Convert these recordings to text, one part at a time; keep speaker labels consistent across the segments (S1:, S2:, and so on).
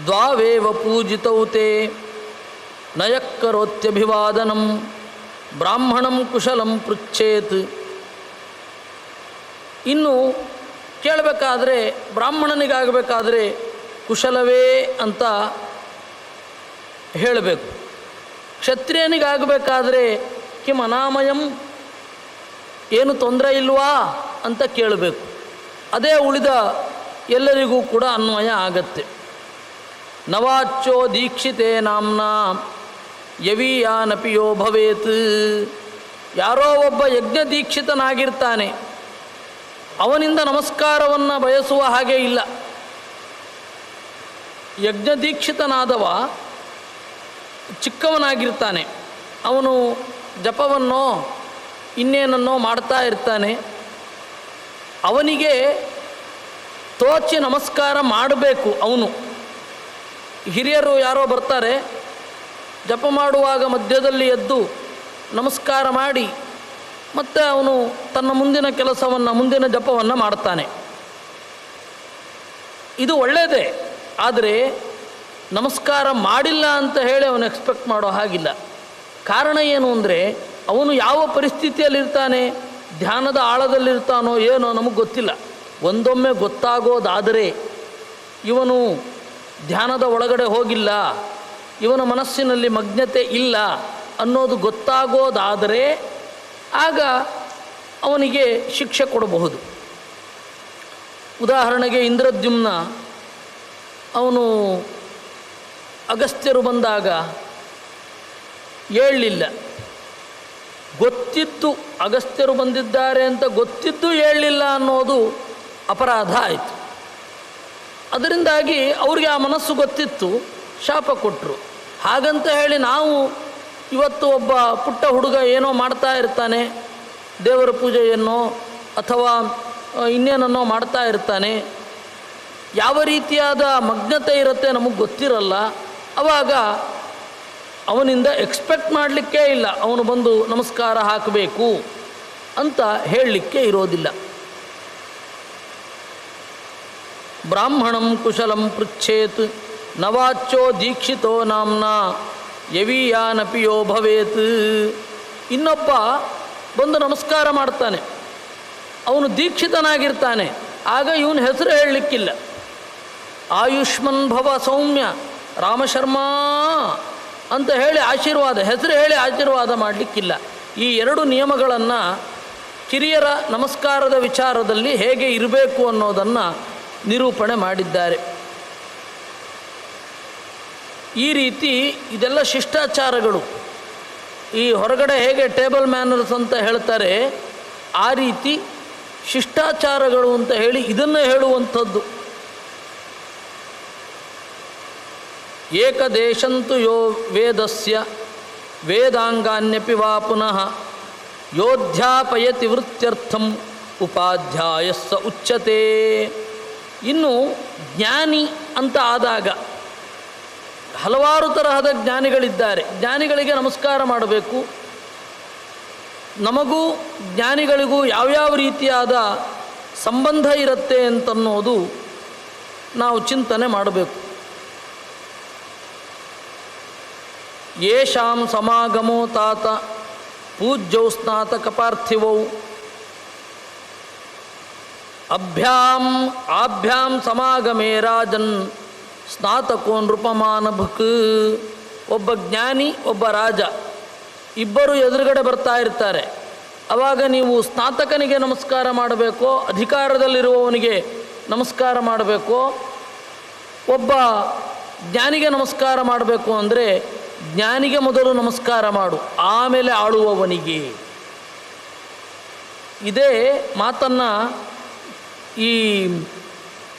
S1: ದ್ವಾವೇವ ಪೂಜಿತೌ ತೇ ನಯಕ್ಕರೋತ್ಯಭಿವಾದನಂ ಬ್ರಾಹ್ಮಣಂ ಕುಶಲಂ ಪೃಚ್ಛೇತ್. ಇನ್ನು ಕೇಳಬೇಕಾದ್ರೆ ಬ್ರಾಹ್ಮಣನಿಗಾಗಬೇಕಾದ್ರೆ ಕುಶಲವೇ ಅಂತ ಹೇಳಬೇಕು. ಕ್ಷತ್ರಿಯನಿಗಾಗಬೇಕಾದ್ರೆ ಕಿಂ ಅನಾಮಯಂ, ಏನು ತೊಂದರೆ ಇಲ್ವಾ ಅಂತ ಕೇಳಬೇಕು. ಅದೇ ಉಳಿದ ಎಲ್ಲರಿಗೂ ಕೂಡ ಅನ್ವಯ ಆಗತ್ತೆ. ನವಾಚೋ ದೀಕ್ಷಿತೇ ನಾಮ್ನ ಯವೀಯಾನಪಿ ಯೋ ಭವೇತ್. ಯಾರೋ ಒಬ್ಬ ಯಜ್ಞ ದೀಕ್ಷಿತನಾಗಿರ್ತಾನೆ, ಅವನಿಂದ ನಮಸ್ಕಾರವನ್ನು ಬಯಸುವ ಹಾಗೆ ಇಲ್ಲ. ಯಜ್ಞ ದೀಕ್ಷಿತನಾದವ ಚಿಕ್ಕವನಾಗಿರ್ತಾನೆ, ಅವನು ಜಪವನ್ನೋ ಇನ್ನೇನನ್ನೋ ಮಾಡ್ತಾ ಇರ್ತಾನೆ. ಅವನಿಗೆ ತೋಚಿ ನಮಸ್ಕಾರ ಮಾಡಬೇಕು. ಅವನು ಹಿರಿಯರು ಯಾರೋ ಬರ್ತಾರೆ, ಜಪ ಮಾಡುವಾಗ ಮಧ್ಯದಲ್ಲಿ ಎದ್ದು ನಮಸ್ಕಾರ ಮಾಡಿ ಮತ್ತು ಅವನು ತನ್ನ ಮುಂದಿನ ಕೆಲಸವನ್ನು, ಮುಂದಿನ ಜಪವನ್ನು ಮಾಡ್ತಾನೆ. ಇದು ಒಳ್ಳೆಯದೇ. ಆದರೆ ನಮಸ್ಕಾರ ಮಾಡಿಲ್ಲ ಅಂತ ಹೇಳಿ ಅವನು ಎಕ್ಸ್ಪೆಕ್ಟ್ ಮಾಡೋ ಹಾಗಿಲ್ಲ. ಕಾರಣ ಏನು ಅಂದರೆ, ಅವನು ಯಾವ ಪರಿಸ್ಥಿತಿಯಲ್ಲಿರ್ತಾನೆ, ಧ್ಯಾನದ ಆಳದಲ್ಲಿರ್ತಾನೋ ಏನೋ ನಮಗೆ ಗೊತ್ತಿಲ್ಲ. ಒಂದೊಮ್ಮೆ ಗೊತ್ತಾಗೋದಾದರೆ ಇವನು ಧ್ಯಾನದ ಒಳಗಡೆ ಹೋಗಿಲ್ಲ, ಇವನ ಮನಸ್ಸಿನಲ್ಲಿ ಮಗ್ನತೆ ಇಲ್ಲ ಅನ್ನೋದು ಗೊತ್ತಾಗೋದಾದರೆ ಆಗ ಅವನಿಗೆ ಶಿಕ್ಷೆ ಕೊಡಬಹುದು. ಉದಾಹರಣೆಗೆ ಇಂದ್ರದ್ಯುಮ್ನ, ಅವನು ಅಗಸ್ತ್ಯರು ಬಂದಾಗ ಹೇಳಲಿಲ್ಲ. ಗೊತ್ತಿದ್ದು ಅಗಸ್ತ್ಯರು ಬಂದಿದ್ದಾರೆ ಅಂತ ಗೊತ್ತಿದ್ದು ಹೇಳಲಿಲ್ಲ ಅನ್ನೋದು ಅಪರಾಧ ಆಯಿತು. ಅದರಿಂದಾಗಿ ಅವ್ರಿಗೆ ಆ ಮನಸ್ಸು ಗೊತ್ತಿತ್ತು, ಶಾಪ ಕೊಟ್ಟರು. ಹಾಗಂತ ಹೇಳಿ ನಾವು ಇವತ್ತು ಒಬ್ಬ ಪುಟ್ಟ ಹುಡುಗ ಏನೋ ಮಾಡ್ತಾ ಇರ್ತಾನೆ, ದೇವರ ಪೂಜೆಯನ್ನೋ ಅಥವಾ ಇನ್ನೇನನ್ನೋ ಮಾಡ್ತಾ ಇರ್ತಾನೆ, ಯಾವ ರೀತಿಯಾದ ಮಗ್ನತೆ ಇರುತ್ತೆ ನಮಗೆ ಗೊತ್ತಿರಲ್ಲ. ಆವಾಗ ಅವನಿಂದ ಎಕ್ಸ್ಪೆಕ್ಟ್ ಮಾಡಲಿಕ್ಕೇ ಇಲ್ಲ, ಅವನು ಬಂದು ನಮಸ್ಕಾರ ಹಾಕಬೇಕು ಅಂತ ಹೇಳಲಿಕ್ಕೆ ಇರೋದಿಲ್ಲ. ಬ್ರಾಹ್ಮಣಂ ಕುಶಲಂ ಪೃಚ್ಛೇತ್ ನವಾಚೋ ದೀಕ್ಷಿತೋ ನಾಮ್ನ ಯವೀಯಾನಪಿ ಯೋ ಭವೇತ್. ಇನ್ನೊಬ್ಬ ಬಂದು ನಮಸ್ಕಾರ ಮಾಡ್ತಾನೆ, ಅವನು ದೀಕ್ಷಿತನಾಗಿರ್ತಾನೆ, ಆಗ ಇವನ ಹೆಸರು ಹೇಳಲಿಕ್ಕಿಲ್ಲ. ಆಯುಷ್ಮನ್ ಭವ ಸೌಮ್ಯ ರಾಮಶರ್ಮಾ ಅಂತ ಹೇಳಿ ಆಶೀರ್ವಾದ, ಹೆಸರು ಹೇಳಿ ಆಶೀರ್ವಾದ ಮಾಡಲಿಕ್ಕಿಲ್ಲ. ಈ ಎರಡು ನಿಯಮಗಳನ್ನು ಕಿರಿಯರ ನಮಸ್ಕಾರದ ವಿಚಾರದಲ್ಲಿ ಹೇಗೆ ಇರಬೇಕು ಅನ್ನೋದನ್ನು ನಿರೂಪಣೆ ಮಾಡಿದ್ದಾರೆ. ಈ ರೀತಿ ಇದೆಲ್ಲ ಶಿಷ್ಟಾಚಾರಗಳು. ಈ ಹೊರಗಡೆ ಹೇಗೆ ಟೇಬಲ್ ಮ್ಯಾನರ್ಸ್ ಅಂತ ಹೇಳ್ತಾರೆ, ಆ ರೀತಿ ಶಿಷ್ಟಾಚಾರಗಳು ಅಂತ ಹೇಳಿ ಇದನ್ನು ಹೇಳುವಂಥದ್ದು. ಏಕದೇಶಂತು ಯೋ ವೇದಸ್ಯ ವೇದಾಂಗಾನ್ಯಪಿ ವಾ ಪುನಃ ಯೋಧ್ಯಾಪಯತಿ ವೃತ್ಯರ್ಥಂ ಉಪಾಧ್ಯಾಯಸ್ಸ ಉಚ್ಯತೆ. ಇನ್ನು ಜ್ಞಾನಿ ಅಂತ ಆದಾಗ ಹಲವಾರು ತರಹದ ಜ್ಞಾನಿಗಳಿದ್ದಾರೆ. ಜ್ಞಾನಿಗಳಿಗೆ ನಮಸ್ಕಾರ ಮಾಡಬೇಕು. ನಮಗೂ ಜ್ಞಾನಿಗಳಿಗೂ ಯಾವ್ಯಾವ ರೀತಿಯಾದ ಸಂಬಂಧ ಇರುತ್ತೆ ಅಂತನ್ನೋದು ನಾವು ಚಿಂತನೆ ಮಾಡಬೇಕು. ಯೇಷಾಂ ಸಮಾಗಮೋ ತಾತ ಪೂಜ್ಯೌ ಸ್ನಾತಕ ಪಾರ್ಥಿವೌ ಆಭ್ಯಾಂ ಸಮಾಗಮೇ ರಾಜನ್ ಸ್ನಾತಕೋ ನೃಪಮಾನಭುಕ್. ಒಬ್ಬ ಜ್ಞಾನಿ, ಒಬ್ಬ ರಾಜ, ಇಬ್ಬರು ಎದುರುಗಡೆ ಬರ್ತಾ ಇರ್ತಾರೆ. ಆವಾಗ ನೀವು ಸ್ನಾತಕನಿಗೆ ನಮಸ್ಕಾರ ಮಾಡಬೇಕೋ, ಅಧಿಕಾರದಲ್ಲಿರುವವನಿಗೆ ನಮಸ್ಕಾರ ಮಾಡಬೇಕೋ, ಒಬ್ಬ ಜ್ಞಾನಿಗೆ ನಮಸ್ಕಾರ ಮಾಡಬೇಕು ಅಂದರೆ ಜ್ಞಾನಿಗೆ ಮೊದಲು ನಮಸ್ಕಾರ ಮಾಡು, ಆಮೇಲೆ ಆಳುವವನಿಗೆ. ಇದೇ ಮಾತನ್ನು ಈ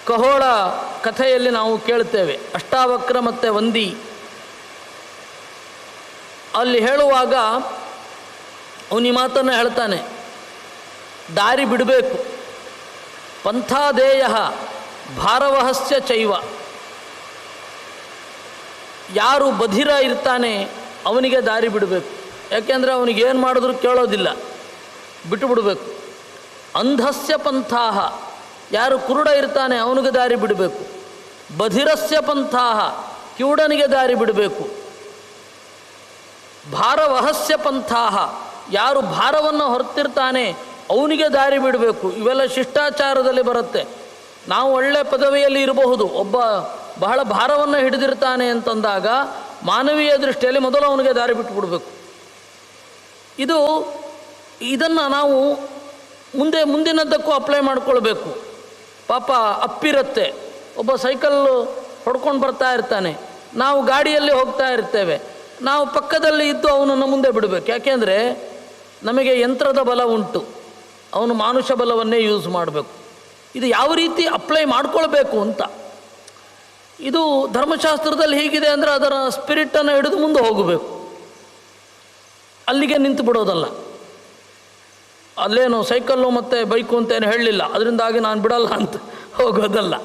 S1: ಕಹೋಳ ಕಥೆಯಲ್ಲಿ ನಾವು ಕೇಳ್ತೇವೆ. ಅಷ್ಟಾವಕ್ರ ಮತ್ತು ವಂದಿ ಅಲ್ಲಿ ಹೇಳುವಾಗ ಅವನು ಈ ಮಾತನ್ನು ಹೇಳ್ತಾನೆ, ದಾರಿ ಬಿಡಬೇಕು. ಪಂಥಾದೇಯ ಭಾರವಹಸ್ಯ ಚೈವ. ಯಾರು ಬಧಿರ ಇರ್ತಾನೆ ಅವನಿಗೆ ದಾರಿ ಬಿಡಬೇಕು. ಯಾಕೆಂದರೆ ಅವನಿಗೇನು ಮಾಡಿದ್ರೂ ಕೇಳೋದಿಲ್ಲ, ಬಿಟ್ಟು ಬಿಡಬೇಕು. ಅಂಧಸ್ಯ ಪಂಥಾಹ, ಯಾರು ಕುರುಡ ಇರ್ತಾನೆ ಅವನಿಗೆ ದಾರಿ ಬಿಡಬೇಕು. ಬಧಿರಸ್ಯ ಪಂಥಾಹ, ಕಿವುಡನಿಗೆ ದಾರಿ ಬಿಡಬೇಕು. ಭಾರವಹಸ್ಯ ಪಂಥಾಹ, ಯಾರು ಭಾರವನ್ನು ಹೊರ್ತಿರ್ತಾನೆ ಅವನಿಗೆ ದಾರಿ ಬಿಡಬೇಕು. ಇವೆಲ್ಲ ಶಿಷ್ಟಾಚಾರದಲ್ಲಿ ಬರುತ್ತೆ. ನಾವು ಒಳ್ಳೆ ಪದವಿಯಲ್ಲಿ ಇರಬಹುದು, ಒಬ್ಬ ಬಹಳ ಭಾರವನ್ನು ಹಿಡಿದಿರ್ತಾನೆ ಅಂತಂದಾಗ ಮಾನವೀಯ ದೃಷ್ಟಿಯಲ್ಲಿ ಮೊದಲು ಅವನಿಗೆ ದಾರಿ ಬಿಟ್ಟುಬಿಡಬೇಕು. ಇದನ್ನು ನಾವು ಮುಂದಿನದ್ದಕ್ಕೂ ಅಪ್ಲೈ ಮಾಡಿಕೊಳ್ಬೇಕು. ಪಾಪ ಅಪ್ಪಿರುತ್ತೆ, ಒಬ್ಬ ಸೈಕಲ್ಲು ಹೊಡ್ಕೊಂಡು ಬರ್ತಾ ಇರ್ತಾನೆ, ನಾವು ಗಾಡಿಯಲ್ಲಿ ಹೋಗ್ತಾ ಇರ್ತೇವೆ, ನಾವು ಪಕ್ಕದಲ್ಲಿ ಇದ್ದು ಅವನನ್ನು ಮುಂದೆ ಬಿಡಬೇಕು. ಯಾಕೆಂದರೆ ನಮಗೆ ಯಂತ್ರದ ಬಲ ಉಂಟು, ಅವನು ಮಾನುಷ ಬಲವನ್ನೇ ಯೂಸ್ ಮಾಡಬೇಕು. ಇದು ಯಾವ ರೀತಿ ಅಪ್ಲೈ ಮಾಡಿಕೊಳ್ಬೇಕು ಅಂತ, ಇದು ಧರ್ಮಶಾಸ್ತ್ರದಲ್ಲಿ ಹೀಗಿದೆ ಅಂದರೆ ಅದರ ಸ್ಪಿರಿಟನ್ನು ಹಿಡಿದು ಮುಂದೆ ಹೋಗಬೇಕು, ಅಲ್ಲಿಗೆ ನಿಂತು ಬಿಡೋದಲ್ಲ. ಅಲ್ಲೇನು ಸೈಕಲ್ಲು ಮತ್ತು ಬೈಕು ಅಂತೇನು ಹೇಳಲಿಲ್ಲ, ಅದರಿಂದಾಗಿ ನಾನು ಬಿಡಲ್ಲ ಅಂತ ಹೋಗೋದಲ್ಲ.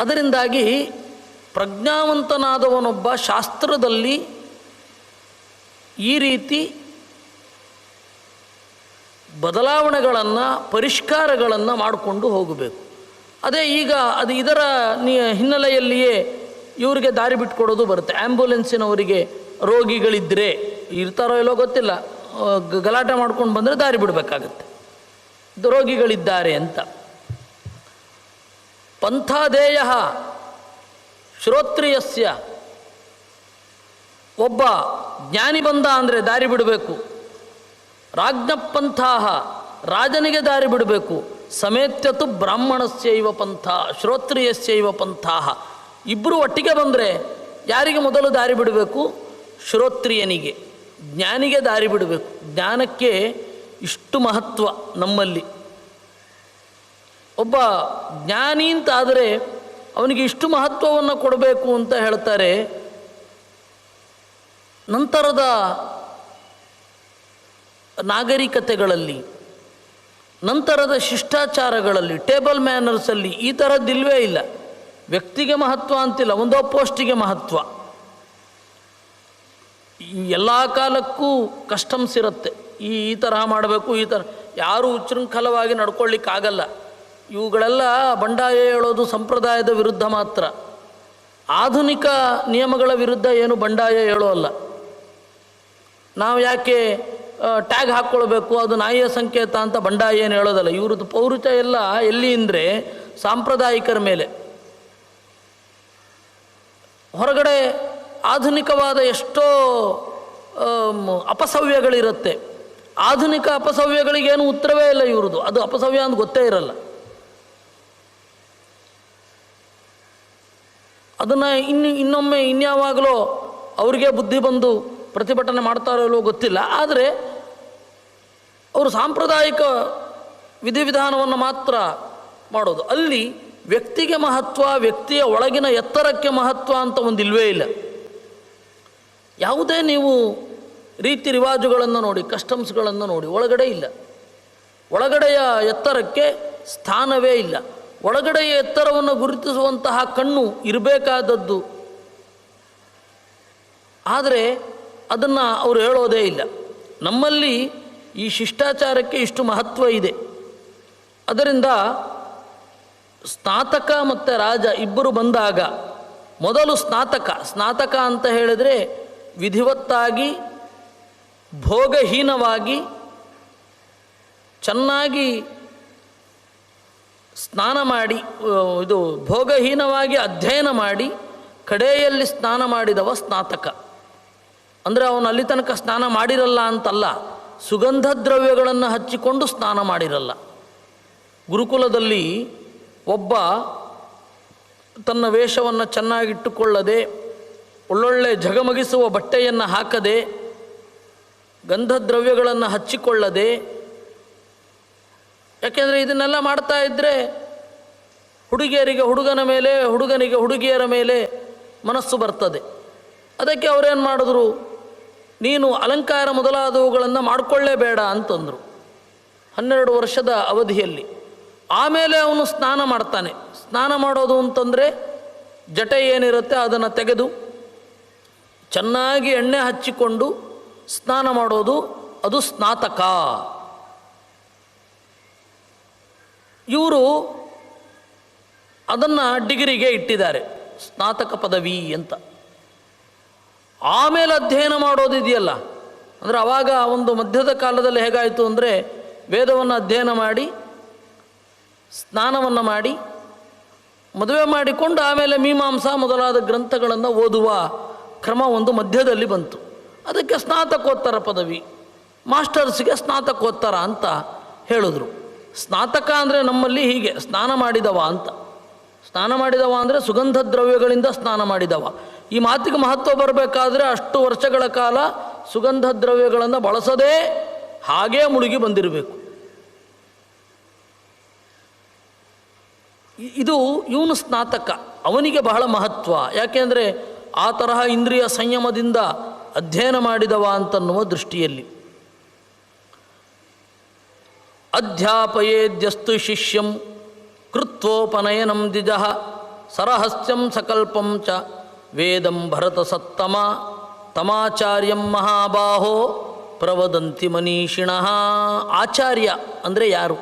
S1: ಅದರಿಂದಾಗಿ ಪ್ರಜ್ಞಾವಂತನಾದವನೊಬ್ಬ ಶಾಸ್ತ್ರದಲ್ಲಿ ಈ ರೀತಿ ಬದಲಾವಣೆಗಳನ್ನು ಪರಿಷ್ಕಾರಗಳನ್ನು ಮಾಡಿಕೊಂಡು ಹೋಗಬೇಕು. ಅದೇ ಈಗ ಇದರ ಹಿನ್ನೆಲೆಯಲ್ಲಿಯೇ ಇವರಿಗೆ ದಾರಿ ಬಿಟ್ಕೊಡೋದು ಬರುತ್ತೆ. ಆ್ಯಂಬುಲೆನ್ಸಿನವರಿಗೆ ರೋಗಿಗಳಿದ್ದರೆ ಇರ್ತಾರೋ ಇಲ್ಲೋ ಗೊತ್ತಿಲ್ಲ, ಗಲಾಟೆ ಮಾಡ್ಕೊಂಡು ಬಂದರೆ ದಾರಿ ಬಿಡಬೇಕಾಗತ್ತೆ, ರೋಗಿಗಳಿದ್ದಾರೆ ಅಂತ. ಪಂಥಾದೇಯ ಶ್ರೋತ್ರಿಯಸ್ಯ, ಒಬ್ಬ ಜ್ಞಾನಿ ಬಂದ ಅಂದರೆ ದಾರಿ ಬಿಡಬೇಕು. ರಾಜ್ಞಪಂಥಾಹ, ರಾಜನಿಗೆ ದಾರಿ ಬಿಡಬೇಕು. ಸಮೇತ್ಯತು ಬ್ರಾಹ್ಮಣಸ್ಯೈವ ಪಂಥ ಶ್ರೋತ್ರಿಯಸ್ಯೈವ ಪಂಥಾಹ, ಇಬ್ಬರು ಒಟ್ಟಿಗೆ ಬಂದರೆ ಯಾರಿಗೆ ಮೊದಲು ದಾರಿ ಬಿಡಬೇಕು? ಶ್ರೋತ್ರಿಯನಿಗೆ, ಜ್ಞಾನಿಗೆ ದಾರಿ ಬಿಡಬೇಕು. ಜ್ಞಾನಕ್ಕೆ ಇಷ್ಟು ಮಹತ್ವ ನಮ್ಮಲ್ಲಿ. ಒಬ್ಬ ಜ್ಞಾನಿ ಅಂತಾದರೆ ಅವನಿಗೆ ಇಷ್ಟು ಮಹತ್ವವನ್ನು ಕೊಡಬೇಕು ಅಂತ ಹೇಳ್ತಾರೆ. ನಂತರದ ನಾಗರಿಕತೆಗಳಲ್ಲಿ, ನಂತರದ ಶಿಷ್ಟಾಚಾರಗಳಲ್ಲಿ, ಟೇಬಲ್ ಮ್ಯಾನರ್ಸಲ್ಲಿ ಈ ಥರದ್ದಿಲ್ವೇ ಇಲ್ಲ. ವ್ಯಕ್ತಿಗೆ ಮಹತ್ವ ಅಂತಿಲ್ಲ, ಒಂದೋ ಪೋಸ್ಟಿಗೆ ಮಹತ್ವ. ಎಲ್ಲ ಕಾಲಕ್ಕೂ ಕಸ್ಟಮ್ಸ್ ಇರುತ್ತೆ, ಈ ತರಹ ಮಾಡಬೇಕು, ಈ ಥರ. ಯಾರೂ ಉಚ್ಛೃಂಖಲವಾಗಿ ನಡ್ಕೊಳ್ಳಿಕ್ಕಾಗಲ್ಲ. ಇವುಗಳೆಲ್ಲ ಬಂಡಾಯ ಹೇಳೋದು ಸಂಪ್ರದಾಯದ ವಿರುದ್ಧ ಮಾತ್ರ. ಆಧುನಿಕ ನಿಯಮಗಳ ವಿರುದ್ಧ ಏನು ಬಂಡಾಯ ಹೇಳೋಲ್ಲ. ನಾವು ಯಾಕೆ ಟ್ಯಾಗ್ ಹಾಕ್ಕೊಳ್ಬೇಕು, ಅದು ನಾಯಿಯ ಸಂಕೇತ ಅಂತ ಬಂಡಾಯ ಏನು ಹೇಳೋದಲ್ಲ. ಇವ್ರದ್ದು ಪೌರುಷ ಎಲ್ಲ ಎಲ್ಲಿ ಅಂದರೆ ಸಾಂಪ್ರದಾಯಿಕರ ಮೇಲೆ. ಹೊರಗಡೆ ಆಧುನಿಕವಾದ ಎಷ್ಟೋ ಅಪಸವ್ಯಗಳಿರುತ್ತೆ. ಆಧುನಿಕ ಅಪಸವ್ಯಗಳಿಗೇನು ಉತ್ತರವೇ ಇಲ್ಲ ಇವ್ರದ್ದು, ಅದು ಅಪಸವ್ಯ ಅಂತ ಗೊತ್ತೇ ಇರಲ್ಲ. ಅದನ್ನು ಇನ್ನೊಮ್ಮೆ ಇನ್ಯಾವಾಗಲೋ ಅವ್ರಿಗೆ ಬುದ್ಧಿ ಬಂದು ಪ್ರತಿಭಟನೆ ಮಾಡ್ತಾರೋ ಇಲ್ಲವೋ ಗೊತ್ತಿಲ್ಲ. ಆದರೆ ಅವರು ಸಾಂಪ್ರದಾಯಿಕ ವಿಧಿವಿಧಾನವನ್ನು ಮಾತ್ರ ಮಾಡೋದು. ಅಲ್ಲಿ ವ್ಯಕ್ತಿಗೆ ಮಹತ್ವ, ವ್ಯಕ್ತಿಯ ಒಳಗಿನ ಎತ್ತರಕ್ಕೆ ಮಹತ್ವ ಅಂತ ಒಂದು ಇಲ್ವೇ ಇಲ್ಲ. ಯಾವುದೇ ನೀವು ರೀತಿ ರಿವಾಜುಗಳನ್ನು ನೋಡಿ, ಕಸ್ಟಮ್ಸ್ಗಳನ್ನು ನೋಡಿ, ಒಳಗಡೆ ಇಲ್ಲ. ಒಳಗಡೆಯ ಎತ್ತರಕ್ಕೆ ಸ್ಥಾನವೇ ಇಲ್ಲ. ಒಳಗಡೆಯ ಎತ್ತರವನ್ನು ಗುರುತಿಸುವಂತಹ ಕಣ್ಣು ಇರಬೇಕಾದದ್ದು. ಆದರೆ ಅದನ್ನು ಅವರು ಹೇಳೋದೇ ಇಲ್ಲ. ನಮ್ಮಲ್ಲಿ ಈ ಶಿಷ್ಟಾಚಾರಕ್ಕೆ ಇಷ್ಟು ಮಹತ್ವ ಇದೆ. ಅದರಿಂದ ಸ್ನಾತಕ ಮತ್ತು ರಾಜ ಇಬ್ಬರು ಬಂದಾಗ ಮೊದಲು ಸ್ನಾತಕ ಅಂತ ಹೇಳಿದರೆ ವಿಧಿವತ್ತಾಗಿ ಭೋಗಹೀನವಾಗಿ ಚೆನ್ನಾಗಿ ಸ್ನಾನ ಮಾಡಿ, ಇದು ಭೋಗಹೀನವಾಗಿ ಅಧ್ಯಯನ ಮಾಡಿ ಕಡೆಯಲ್ಲಿ ಸ್ನಾನ ಮಾಡಿದವ ಸ್ನಾತಕ. ಅಂದರೆ ಅವನು ಅಲ್ಲಿ ತನಕ ಸ್ನಾನ ಮಾಡಿರಲ್ಲ ಅಂತಲ್ಲ, ಸುಗಂಧ ದ್ರವ್ಯಗಳನ್ನು ಹಚ್ಚಿಕೊಂಡು ಸ್ನಾನ ಮಾಡಿರಲ್ಲ. ಗುರುಕುಲದಲ್ಲಿ ಒಬ್ಬ ತನ್ನ ವೇಷವನ್ನು ಚೆನ್ನಾಗಿಟ್ಟುಕೊಳ್ಳದೆ, ಒಳ್ಳೊಳ್ಳೆ ಝಗಮಗಿಸುವ ಬಟ್ಟೆಯನ್ನು ಹಾಕದೆ, ಗಂಧದ್ರವ್ಯಗಳನ್ನು ಹಚ್ಚಿಕೊಳ್ಳದೆ, ಯಾಕೆಂದರೆ ಇದನ್ನೆಲ್ಲ ಮಾಡ್ತಾ ಇದ್ದರೆ ಹುಡುಗಿಯರಿಗೆ ಹುಡುಗನ ಮೇಲೆ, ಹುಡುಗನಿಗೆ ಹುಡುಗಿಯರ ಮೇಲೆ ಮನಸ್ಸು ಬರ್ತದೆ. ಅದಕ್ಕೆ ಅವರೇನು ಮಾಡಿದ್ರು, ನೀನು ಅಲಂಕಾರ ಮೊದಲಾದವುಗಳನ್ನು ಮಾಡಿಕೊಳ್ಳೇಬೇಡ ಅಂತಂದರು 12 ವರ್ಷದ ಅವಧಿಯಲ್ಲಿ. ಆಮೇಲೆ ಅವನು ಸ್ನಾನ ಮಾಡ್ತಾನೆ. ಸ್ನಾನ ಮಾಡೋದು ಅಂತಂದರೆ ಜಟೆ ಏನಿರುತ್ತೆ ಅದನ್ನು ತೆಗೆದು ಚೆನ್ನಾಗಿ ಎಣ್ಣೆ ಹಚ್ಚಿಕೊಂಡು ಸ್ನಾನ ಮಾಡೋದು, ಅದು ಸ್ನಾತಕ. ಇವರು ಅದನ್ನು ಡಿಗ್ರಿಗೆ ಇಟ್ಟಿದ್ದಾರೆ, ಸ್ನಾತಕ ಪದವಿ ಅಂತ. ಆಮೇಲೆ ಅಧ್ಯಯನ ಮಾಡೋದಿದೆಯಲ್ಲ, ಅಂದರೆ ಆವಾಗ ಒಂದು ಮಧ್ಯದ ಕಾಲದಲ್ಲಿ ಹೇಗಾಯಿತು ಅಂದರೆ, ವೇದವನ್ನು ಅಧ್ಯಯನ ಮಾಡಿ ಸ್ನಾನವನ್ನು ಮಾಡಿ ಮದುವೆ ಮಾಡಿಕೊಂಡು ಆಮೇಲೆ ಮೀಮಾಂಸಾ ಮೊದಲಾದ ಗ್ರಂಥಗಳನ್ನು ಓದುವ ಕ್ರಮ ಒಂದು ಮಧ್ಯದಲ್ಲಿ ಬಂತು. ಅದಕ್ಕೆ ಸ್ನಾತಕೋತ್ತರ ಪದವಿ, ಮಾಸ್ಟರ್ಸ್ಗೆ ಸ್ನಾತಕೋತ್ತರ ಅಂತ ಹೇಳಿದ್ರು. ಸ್ನಾತಕ ಅಂದರೆ ನಮ್ಮಲ್ಲಿ ಹೀಗೆ ಸ್ನಾನ ಮಾಡಿದವ ಅಂತ. ಸ್ನಾನ ಮಾಡಿದವ ಅಂದರೆ ಸುಗಂಧ ದ್ರವ್ಯಗಳಿಂದ ಸ್ನಾನ ಮಾಡಿದವ. ಈ ಮಾತಿಗೆ ಮಹತ್ವ ಬರಬೇಕಾದ್ರೆ ಅಷ್ಟು ವರ್ಷಗಳ ಕಾಲ ಸುಗಂಧ ದ್ರವ್ಯಗಳನ್ನು ಬಳಸದೇ ಹಾಗೇ ಮುಳುಗಿ ಬಂದಿರಬೇಕು. ಇದು ಇವನು ಸ್ನಾತಕ, ಅವನಿಗೆ ಬಹಳ ಮಹತ್ವ. ಯಾಕೆಂದರೆ ಆ ತರಹ ಇಂದ್ರಿಯ ಸಂಯಮದಿಂದ ಅಧ್ಯಯನ ಮಾಡಿದವ ಅಂತನ್ನುವ ದೃಷ್ಟಿಯಲ್ಲಿ. ಅಧ್ಯಾಪಯೇದ್ಯಸ್ತು ಶಿಷ್ಯಂ ಕೃತ್ವೋಪನಯನಂ ದ್ವಿಜಃ ಸರಹಸ್ಯಂ ಸಕಲ್ಪಂ ಚ ವೇದಂ ಭರತ ಸತ್ತಮ ತಮಾಚಾರ್ಯಂ ಮಹಾಬಾಹೋ ಪ್ರವದಂತಿ ಮನೀಷಿಣಃ. ಆಚಾರ್ಯ ಅಂದರೆ ಯಾರು?